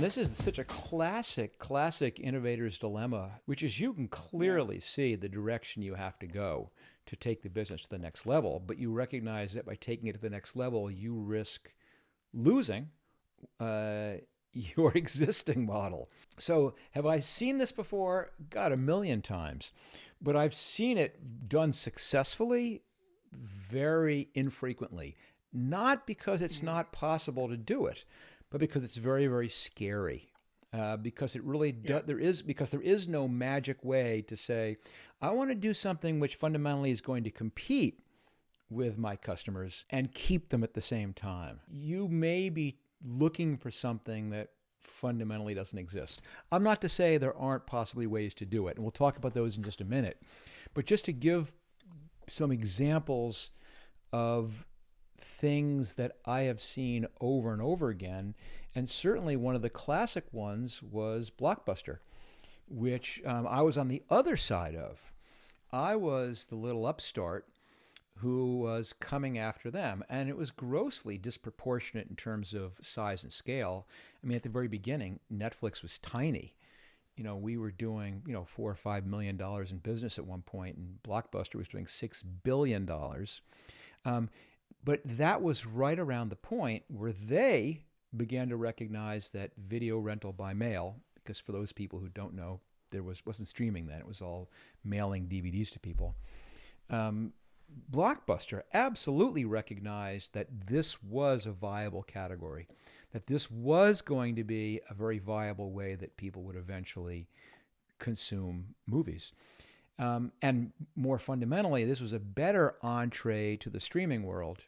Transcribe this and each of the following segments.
this is such a classic innovator's dilemma, which is you can clearly see the direction you have to go to take the business to the next level, but you recognize that by taking it to the next level, you risk losing your existing model. So have I seen this before? God, a million times. But I've seen it done successfully very infrequently. Not because it's not possible to do it, but because it's very, very scary. Because it really there is no magic way to say, I want to do something which fundamentally is going to compete with my customers and keep them at the same time. You may be looking for something that fundamentally doesn't exist. I'm not to say there aren't possibly ways to do it, and we'll talk about those in just a minute. But just to give some examples of things that I have seen over and over again, and certainly one of the classic ones was Blockbuster, which I was on the other side of. I was the little upstart who was coming after them, and it was grossly disproportionate in terms of size and scale. I mean, at the very beginning, Netflix was tiny. We were doing, $4 or $5 million in business at one point, and Blockbuster was doing $6 billion. But that was right around the point where they began to recognize that video rental by mail, because for those people who don't know, there wasn't streaming then. It was all mailing DVDs to people. Blockbuster absolutely recognized that this was a viable category, that this was going to be a very viable way that people would eventually consume movies. And more fundamentally, this was a better entree to the streaming world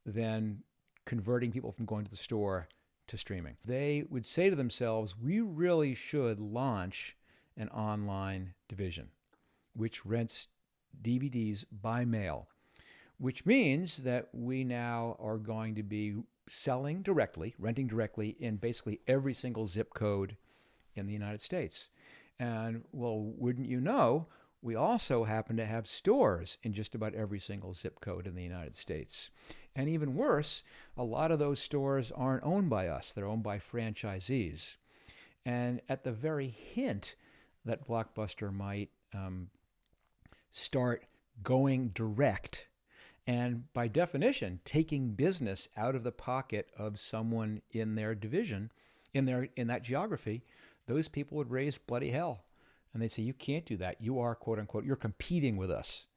than converting people from going to the store to streaming. They would say to themselves, we really should launch an online division, which rents DVDs by mail, which means that we now are going to be renting directly in basically every single zip code in the United States. And well, wouldn't you know, we also happen to have stores in just about every single zip code in the United States. And even worse, a lot of those stores aren't owned by us. They're owned by franchisees. And at the very hint that Blockbuster might start going direct, and by definition, taking business out of the pocket of someone in their division, in that geography, those people would raise bloody hell. And they'd say, you can't do that. You are, quote unquote, you're competing with us.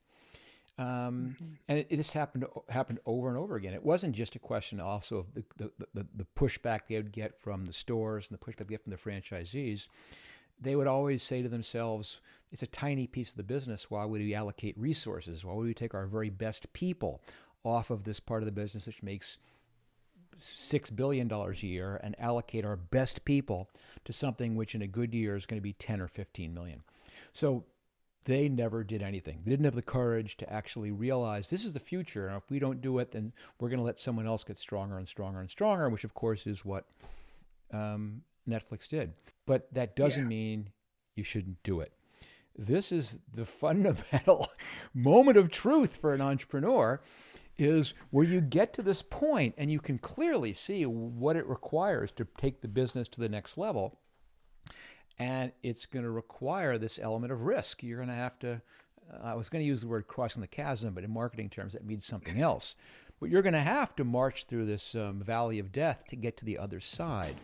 And this happened over and over again. It wasn't just a question also of the pushback they would get from the stores and the pushback they get from the franchisees. They would always say to themselves, it's a tiny piece of the business. Why would we allocate resources? Why would we take our very best people off of this part of the business which makes $6 billion a year and allocate our best people to something which in a good year is going to be 10 or 15 million. So they never did anything. They didn't have the courage to actually realize this is the future. And if we don't do it, then we're going to let someone else get stronger and stronger and stronger, which of course is what Netflix did. But that doesn't mean you shouldn't do it. This is the fundamental moment of truth for an entrepreneur, is where you get to this point and you can clearly see what it requires to take the business to the next level. And it's going to require this element of risk. You're going to have to, I was going to use the word crossing the chasm, but in marketing terms, that means something else. But you're going to have to march through this valley of death to get to the other side.